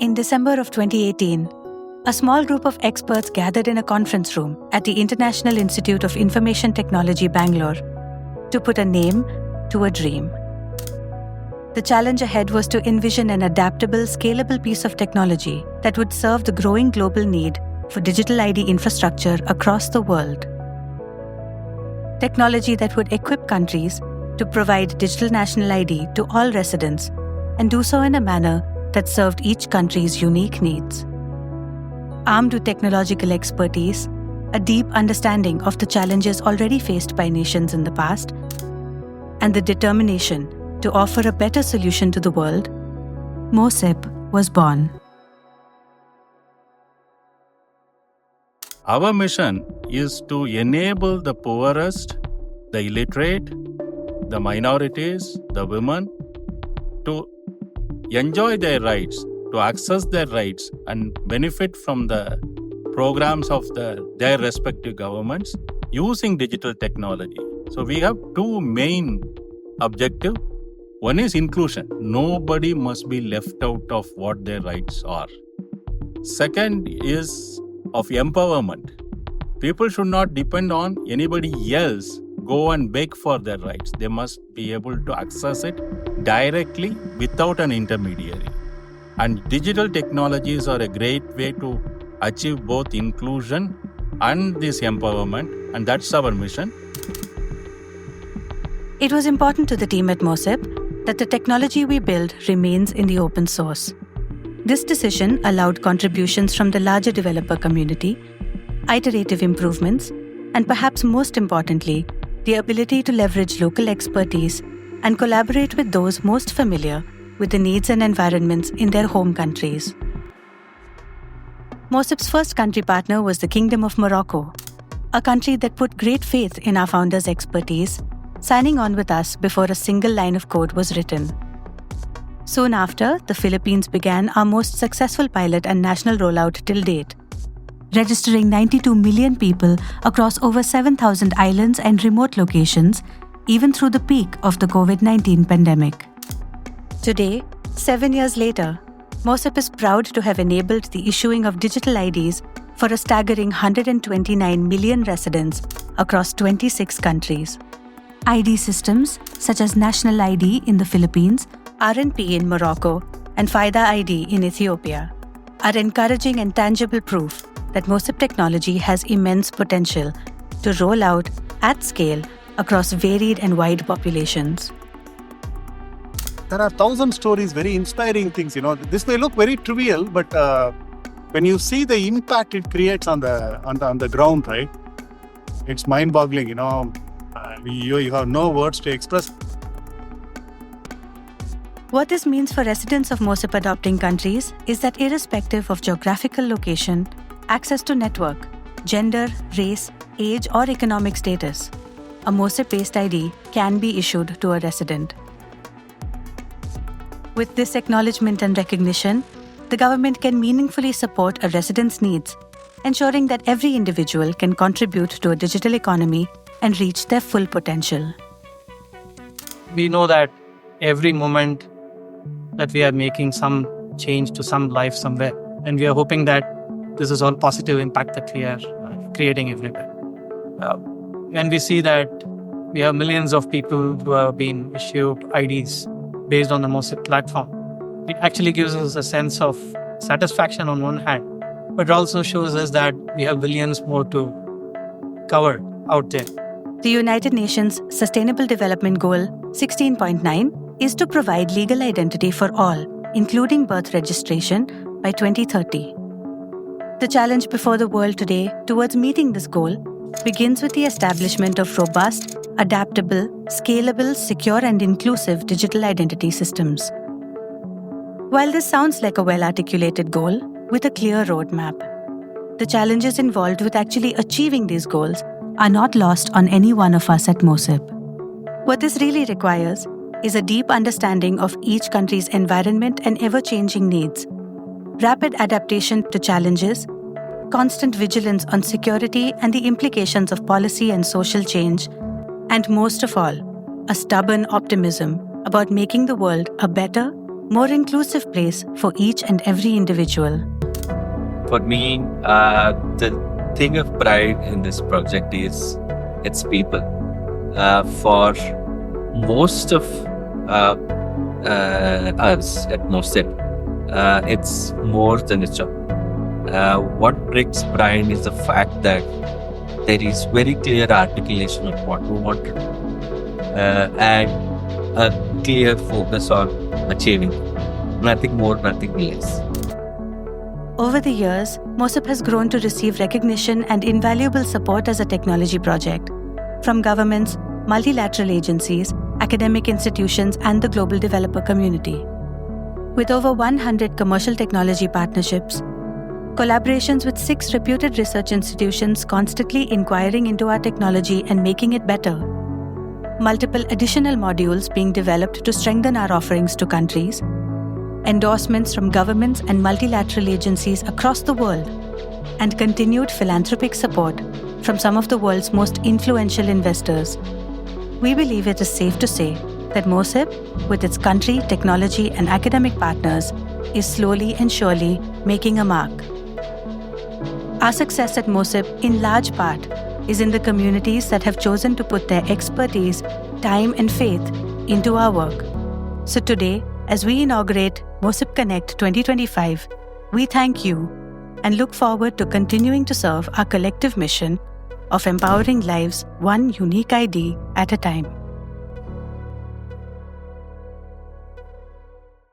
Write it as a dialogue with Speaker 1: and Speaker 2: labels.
Speaker 1: In December of 2018, a small group of experts gathered in a conference room at the International Institute of Information Technology, Bangalore, to put a name to a dream. The challenge ahead was to envision an adaptable, scalable piece of technology that would serve the growing global need for digital ID infrastructure across the world. Technology that would equip countries to provide digital national ID to all residents and do so in a manner that served each country's unique needs. Armed with technological expertise, a deep understanding of the challenges already faced by nations in the past, and the determination to offer a better solution to the world, MOSIP was born.
Speaker 2: Our mission is to enable the poorest, the illiterate, the minorities, the women to enjoy their rights, to access their rights and benefit from the programs of their respective governments using digital technology. So we have two main objectives. One is inclusion. Nobody must be left out of what their rights are. Second is of empowerment. People should not depend on anybody else, go and beg for their rights. They must be able to access it directly without an intermediary. And digital technologies are a great way to achieve both inclusion and this empowerment, and that's our mission.
Speaker 1: It was important to the team at MOSIP that the technology we build remains in the open source. This decision allowed contributions from the larger developer community, iterative improvements, and perhaps most importantly, the ability to leverage local expertise and collaborate with those most familiar with the needs and environments in their home countries. MOSIP's first country partner was the Kingdom of Morocco, a country that put great faith in our founders' expertise, signing on with us before a single line of code was written. Soon after, the Philippines began our most successful pilot and national rollout till date, registering 92 million people across over 7,000 islands and remote locations, even through the peak of the COVID-19 pandemic. Today, 7 years later, MOSIP is proud to have enabled the issuing of digital IDs for a staggering 129 million residents across 26 countries. ID systems such as National ID in the Philippines, RNP in Morocco, and FIDA ID in Ethiopia are encouraging and tangible proof that MOSIP technology has immense potential to roll out at scale across varied and wide populations.
Speaker 3: There are 1,000 stories, very inspiring things. This may look very trivial, but when you see the impact it creates on the ground, right? It's mind-boggling. You have no words to express.
Speaker 1: What this means for residents of MOSIP adopting countries is that irrespective of geographical location, access to network, gender, race, age, or economic status, a MOSIP-based ID can be issued to a resident. With this acknowledgement and recognition, the government can meaningfully support a resident's needs, ensuring that every individual can contribute to a digital economy and reach their full potential.
Speaker 4: We know that every moment that we are making some change to some life somewhere, and we are hoping that this is all positive impact that we are creating everywhere. When we see that we have millions of people who have been issued IDs based on the MOSIP platform, it actually gives us a sense of satisfaction on one hand, but also shows us that we have billions more to cover out there.
Speaker 1: The United Nations Sustainable Development Goal 16.9 is to provide legal identity for all, including birth registration, by 2030. The challenge before the world today towards meeting this goal begins with the establishment of robust, adaptable, scalable, secure, and inclusive digital identity systems. While this sounds like a well-articulated goal with a clear roadmap, the challenges involved with actually achieving these goals are not lost on any one of us at MOSIP. What this really requires is a deep understanding of each country's environment and ever-changing needs, rapid adaptation to challenges, constant vigilance on security and the implications of policy and social change, and most of all, a stubborn optimism about making the world a better, more inclusive place for each and every individual.
Speaker 5: For me, the thing of pride in this project is its people. For most of us at MOSIP, it's more than a job. What brings pride is the fact that there is very clear articulation of what we want to do, and a clear focus on achieving. Nothing more, nothing less.
Speaker 1: Over the years, MOSIP has grown to receive recognition and invaluable support as a technology project from governments, multilateral agencies, academic institutions, and the global developer community. With over 100 commercial technology partnerships, collaborations with 6 reputed research institutions constantly inquiring into our technology and making it better, multiple additional modules being developed to strengthen our offerings to countries, endorsements from governments and multilateral agencies across the world, and continued philanthropic support from some of the world's most influential investors, we believe it is safe to say that MOSIP, with its country, technology, and academic partners, is slowly and surely making a mark. Our success at MOSIP, in large part, is in the communities that have chosen to put their expertise, time, and faith into our work. So today, as we inaugurate MOSIP Connect 2025, we thank you and look forward to continuing to serve our collective mission of empowering lives one unique ID at a time.